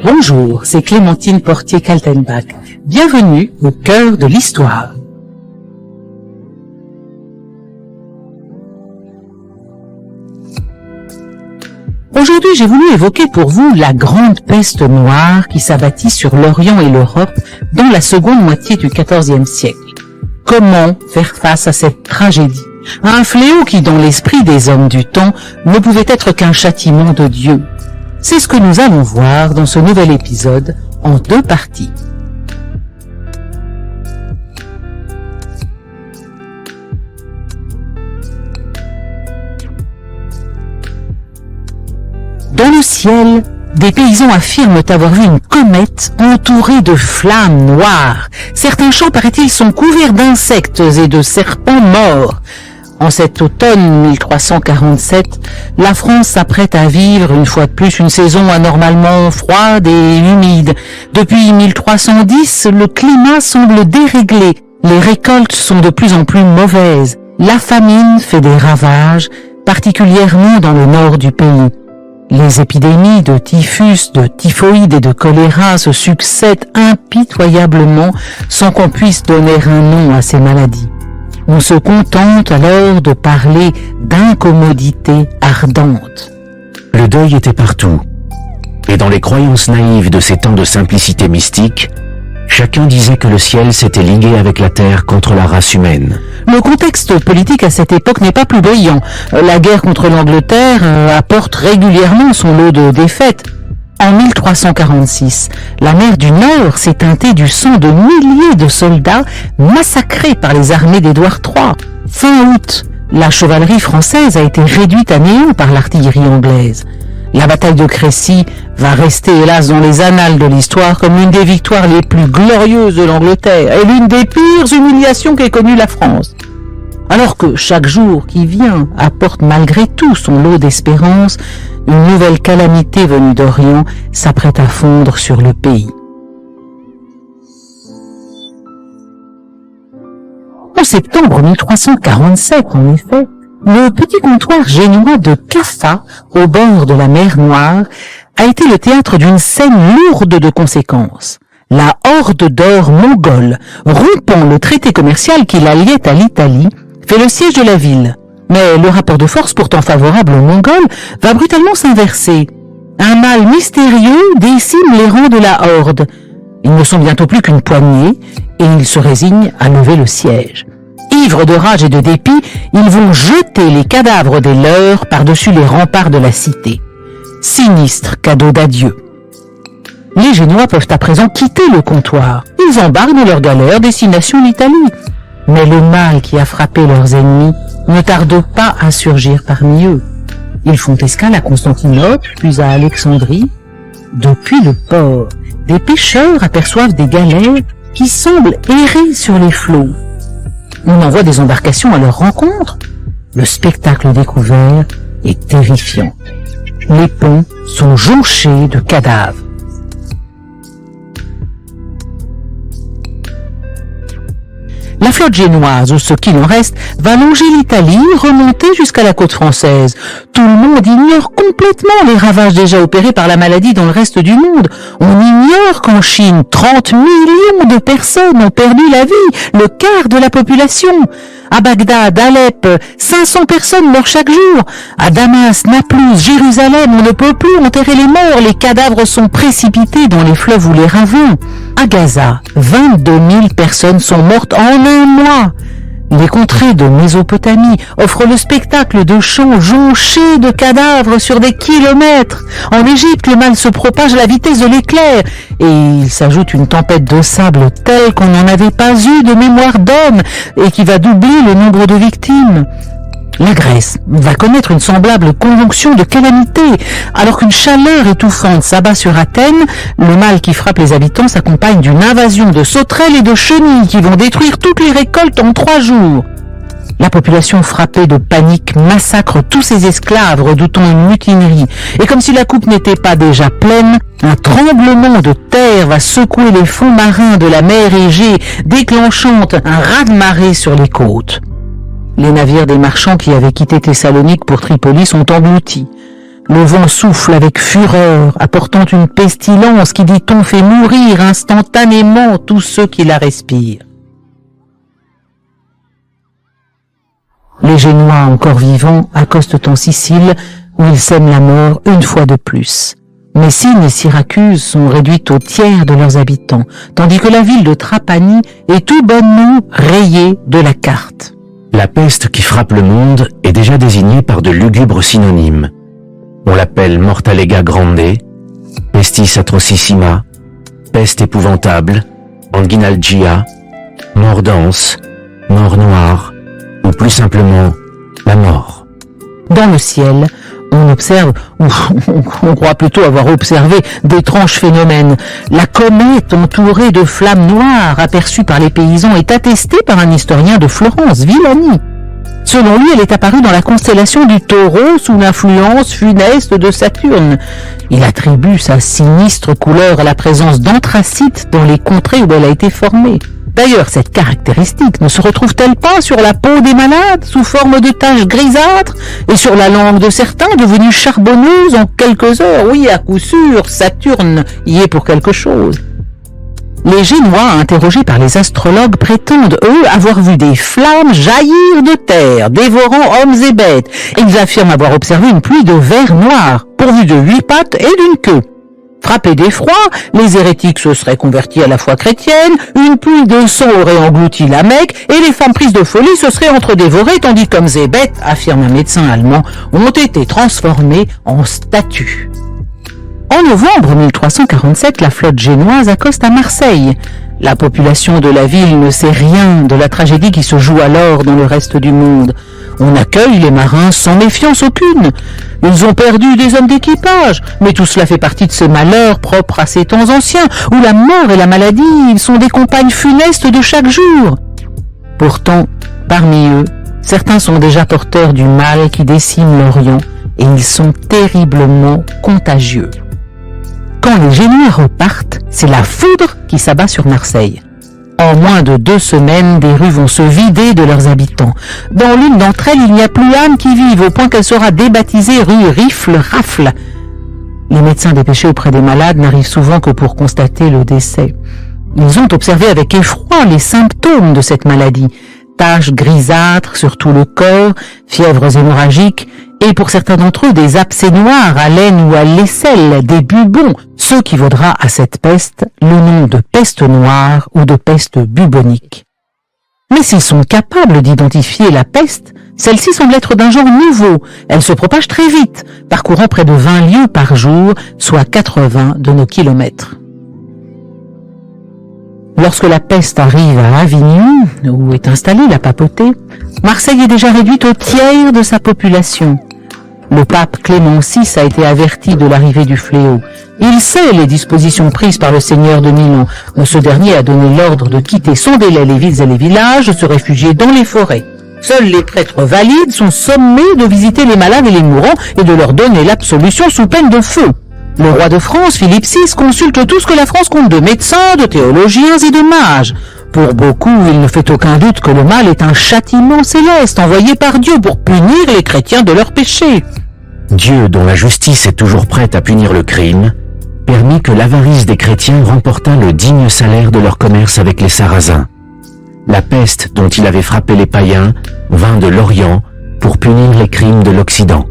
Bonjour, c'est Clémentine Portier-Kaltenbach. Bienvenue au cœur de l'histoire. Aujourd'hui, j'ai voulu évoquer pour vous la grande peste noire qui s'abattit sur l'Orient et l'Europe dans la seconde moitié du XIVe siècle. Comment faire face à cette tragédie, à un fléau qui, dans l'esprit des hommes du temps, ne pouvait être qu'un châtiment de Dieu? C'est ce que nous allons voir dans ce nouvel épisode en 2 parties. Dans le ciel, des paysans affirment avoir vu une comète entourée de flammes noires. Certains champs, paraît-il, sont couverts d'insectes et de serpents morts. En cet automne 1347, la France s'apprête à vivre une fois de plus une saison anormalement froide et humide. Depuis 1310, le climat semble déréglé. Les récoltes sont de plus en plus mauvaises. La famine fait des ravages, particulièrement dans le nord du pays. Les épidémies de typhus, de typhoïde et de choléra se succèdent impitoyablement sans qu'on puisse donner un nom à ces maladies. On se contente alors de parler d'incommodité ardente. Le deuil était partout, et dans les croyances naïves de ces temps de simplicité mystique, chacun disait que le ciel s'était ligué avec la terre contre la race humaine. Le contexte politique à cette époque n'est pas plus brillant. La guerre contre l'Angleterre apporte régulièrement son lot de défaites. En 1346, la mer du Nord s'est teintée du sang de milliers de soldats massacrés par les armées d'Édouard III. Fin août, la chevalerie française a été réduite à néant par l'artillerie anglaise. La bataille de Crécy va rester hélas dans les annales de l'histoire comme l'une des victoires les plus glorieuses de l'Angleterre et l'une des pires humiliations qu'ait connue la France. Alors que chaque jour qui vient apporte malgré tout son lot d'espérance, une nouvelle calamité venue d'Orient s'apprête à fondre sur le pays. En septembre 1347, en effet, le petit comptoir génois de Kaffa, au bord de la mer Noire, a été le théâtre d'une scène lourde de conséquences. La horde d'or mongole, rompant le traité commercial qui la liait à l'Italie, fait le siège de la ville. Mais le rapport de force pourtant favorable aux Mongols va brutalement s'inverser. Un mal mystérieux décime les rangs de la horde. Ils ne sont bientôt plus qu'une poignée et ils se résignent à lever le siège. Ivres de rage et de dépit, ils vont jeter les cadavres des leurs par-dessus les remparts de la cité. Sinistre cadeau d'adieu. Les Génois peuvent à présent quitter le comptoir. Ils embarquent dans leur galère destination l'Italie. Mais le mal qui a frappé leurs ennemis ne tarde pas à surgir parmi eux. Ils font escale à Constantinople, puis à Alexandrie. Depuis le port, des pêcheurs aperçoivent des galères qui semblent errer sur les flots. On envoie des embarcations à leur rencontre. Le spectacle découvert est terrifiant. Les ponts sont jonchés de cadavres. La flotte génoise, ou ce qu'il en reste, va longer l'Italie, remonter jusqu'à la côte française. Tout le monde ignore complètement les ravages déjà opérés par la maladie dans le reste du monde. On ignore qu'en Chine, 30 millions de personnes ont perdu la vie, le quart de la population. À Bagdad, Alep, 500 personnes meurent chaque jour. À Damas, Naplouse, Jérusalem, on ne peut plus enterrer les morts, les cadavres sont précipités dans les fleuves ou les ravins. À Gaza, 22 000 personnes sont mortes en un mois. Les contrées de Mésopotamie offrent le spectacle de champs jonchés de cadavres sur des kilomètres. En Égypte, le mal se propage à la vitesse de l'éclair et il s'ajoute une tempête de sable telle qu'on n'en avait pas eu de mémoire d'homme et qui va doubler le nombre de victimes. La Grèce va connaître une semblable conjonction de calamités. Alors qu'une chaleur étouffante s'abat sur Athènes, le mal qui frappe les habitants s'accompagne d'une invasion de sauterelles et de chenilles qui vont détruire toutes les récoltes en 3 jours. La population frappée de panique massacre tous ses esclaves, redoutant une mutinerie. Et comme si la coupe n'était pas déjà pleine, un tremblement de terre va secouer les fonds marins de la mer Égée, déclenchant un raz-de-marée sur les côtes. Les navires des marchands qui avaient quitté Thessalonique pour Tripoli sont engloutis. Le vent souffle avec fureur, apportant une pestilence qui, dit-on, fait mourir instantanément tous ceux qui la respirent. Les Génois, encore vivants, accostent en Sicile, où ils sèment la mort une fois de plus. Messine et Syracuse sont réduites au tiers de leurs habitants, tandis que la ville de Trapani est tout bonnement rayée de la carte. La peste qui frappe le monde est déjà désignée par de lugubres synonymes. On l'appelle Mortalega Grande, Pestis Atrocissima, peste épouvantable, Anguinalgia, mort dense, mort noire, ou plus simplement, la mort. Dans le ciel, on observe, ou on croit plutôt avoir observé, d'étranges phénomènes. La comète entourée de flammes noires aperçue par les paysans est attestée par un historien de Florence, Villani. Selon lui, elle est apparue dans la constellation du Taureau sous l'influence funeste de Saturne. Il attribue sa sinistre couleur à la présence d'anthracite dans les contrées où elle a été formée. D'ailleurs, cette caractéristique ne se retrouve-t-elle pas sur la peau des malades sous forme de taches grisâtres et sur la langue de certains devenus charbonneuses en quelques heures? Oui, à coup sûr, Saturne y est pour quelque chose. Les Génois, interrogés par les astrologues, prétendent, eux, avoir vu des flammes jaillir de terre, dévorant hommes et bêtes. Ils affirment avoir observé une pluie de vers noirs, pourvue de 8 pattes et d'une queue. Frappés d'effroi, les hérétiques se seraient convertis à la foi chrétienne, une pluie de sang aurait englouti la Mecque, et les femmes prises de folie se seraient entre-dévorées, tandis qu'hommes et bêtes, affirme un médecin allemand, ont été transformés en statues. En novembre 1347, la flotte génoise accoste à Marseille. La population de la ville ne sait rien de la tragédie qui se joue alors dans le reste du monde. On accueille les marins sans méfiance aucune. Ils ont perdu des hommes d'équipage, mais tout cela fait partie de ces malheurs propres à ces temps anciens, où la mort et la maladie sont des compagnes funestes de chaque jour. Pourtant, parmi eux, certains sont déjà porteurs du mal qui décime l'Orient, et ils sont terriblement contagieux. Quand les Génois repartent, c'est la foudre qui s'abat sur Marseille. En moins de 2 semaines, des rues vont se vider de leurs habitants. Dans l'une d'entre elles, il n'y a plus âme qui vive, au point qu'elle sera débaptisée rue Rifle-Rafle. Les médecins dépêchés auprès des malades n'arrivent souvent que pour constater le décès. Ils ont observé avec effroi les symptômes de cette maladie. Taches grisâtres sur tout le corps, fièvres hémorragiques, et pour certains d'entre eux des abcès noirs à l'aine ou à l'aisselle, des bubons, ce qui vaudra à cette peste le nom de peste noire ou de peste bubonique. Mais s'ils sont capables d'identifier la peste, celle-ci semble être d'un genre nouveau. Elle se propage très vite, parcourant près de 20 lieues par jour, soit 80 de nos kilomètres. Lorsque la peste arrive à Avignon, où est installée la papauté, Marseille est déjà réduite au tiers de sa population. Le pape Clément VI a été averti de l'arrivée du fléau. Il sait les dispositions prises par le seigneur de Milan. Ce dernier a donné l'ordre de quitter sans délai les villes et les villages, de se réfugier dans les forêts. Seuls les prêtres valides sont sommés de visiter les malades et les mourants et de leur donner l'absolution sous peine de feu. Le roi de France, Philippe VI, consulte tout ce que la France compte de médecins, de théologiens et de mages. Pour beaucoup, il ne fait aucun doute que le mal est un châtiment céleste envoyé par Dieu pour punir les chrétiens de leurs péchés. Dieu, dont la justice est toujours prête à punir le crime, permit que l'avarice des chrétiens remportât le digne salaire de leur commerce avec les Sarrasins. La peste dont il avait frappé les païens vint de l'Orient pour punir les crimes de l'Occident.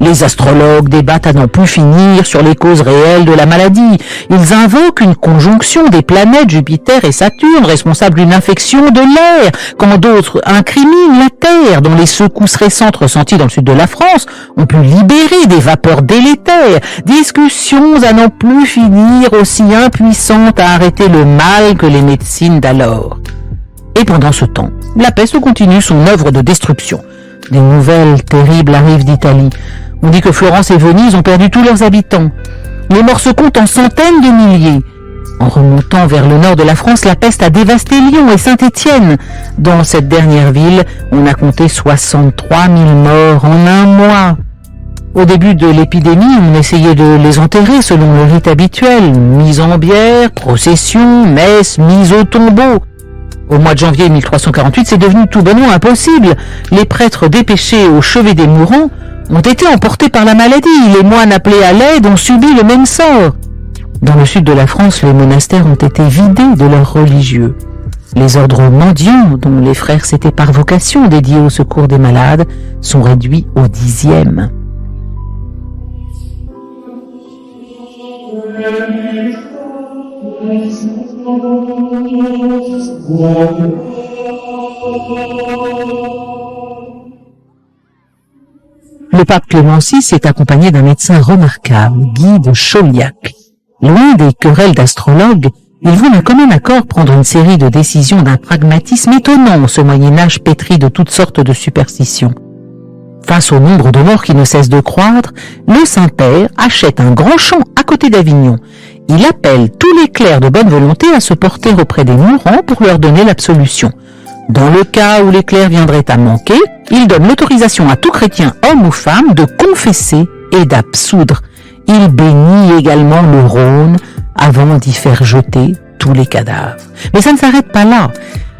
Les astrologues débattent à n'en plus finir sur les causes réelles de la maladie. Ils invoquent une conjonction des planètes Jupiter et Saturne, responsables d'une infection de l'air, quand d'autres incriminent la Terre, dont les secousses récentes ressenties dans le sud de la France ont pu libérer des vapeurs délétères. Discussions à n'en plus finir, aussi impuissantes à arrêter le mal que les médecines d'alors. Et pendant ce temps, la peste continue son œuvre de destruction. Des nouvelles terribles arrivent d'Italie. On dit que Florence et Venise ont perdu tous leurs habitants. Les morts se comptent en centaines de milliers. En remontant vers le nord de la France, la peste a dévasté Lyon et Saint-Étienne. Dans cette dernière ville, on a compté 63 000 morts en un mois. Au début de l'épidémie, on essayait de les enterrer selon le rite habituel. Mise en bière, procession, messe, mise au tombeau. Au mois de janvier 1348, c'est devenu tout bonnement impossible. Les prêtres dépêchés au chevet des mourants ont été emportés par la maladie. Les moines appelés à l'aide ont subi le même sort. Dans le sud de la France, les monastères ont été vidés de leurs religieux. Les ordres mendiants, dont les frères s'étaient par vocation dédiés au secours des malades, sont réduits au 10e. Le pape Clément VI est accompagné d'un médecin remarquable, Guy de Chauliac. Loin des querelles d'astrologues, il veut d'un commun accord prendre une série de décisions d'un pragmatisme étonnant, ce Moyen-Âge pétri de toutes sortes de superstitions. Face au nombre de morts qui ne cesse de croître, le Saint-Père achète un grand champ à côté d'Avignon. Il appelle tous les clercs de bonne volonté à se porter auprès des mourants pour leur donner l'absolution. Dans le cas où les clercs viendraient à manquer, il donne l'autorisation à tout chrétien, homme ou femme, de confesser et d'absoudre. Il bénit également le Rhône avant d'y faire jeter tous les cadavres. Mais ça ne s'arrête pas là.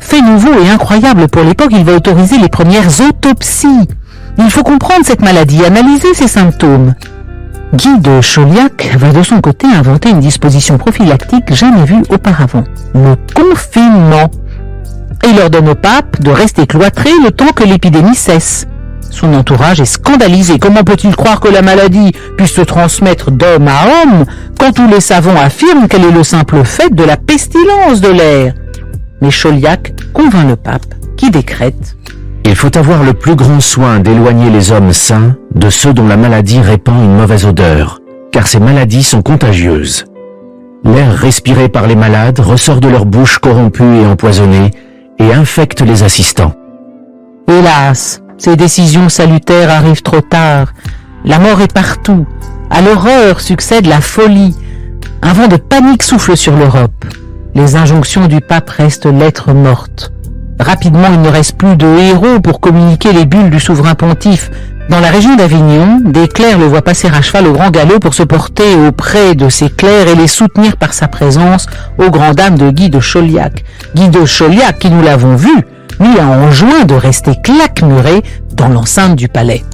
Fait nouveau et incroyable pour l'époque, il va autoriser les premières autopsies. Il faut comprendre cette maladie, analyser ses symptômes. Guy de Chauliac va de son côté inventer une disposition prophylactique jamais vue auparavant, le confinement. Il ordonne au pape de rester cloîtré le temps que l'épidémie cesse. Son entourage est scandalisé. Comment peut-il croire que la maladie puisse se transmettre d'homme à homme quand tous les savants affirment qu'elle est le simple fait de la pestilence de l'air? Mais Chauliac convainc le pape qui décrète: il faut avoir le plus grand soin d'éloigner les hommes sains de ceux dont la maladie répand une mauvaise odeur, car ces maladies sont contagieuses. L'air respiré par les malades ressort de leur bouche corrompue et empoisonnée et infecte les assistants. Hélas, ces décisions salutaires arrivent trop tard. La mort est partout. À l'horreur succède la folie. Un vent de panique souffle sur l'Europe. Les injonctions du pape restent lettres mortes. Rapidement, il ne reste plus de héros pour communiquer les bulles du souverain pontife. Dans la région d'Avignon, des clercs le voient passer à cheval au grand galop pour se porter auprès de ces clercs et les soutenir par sa présence aux grandes dames de Guy de Chauliac. Guy de Chauliac, qui nous l'avons vu, lui a enjoint de rester claquemuré dans l'enceinte du palais.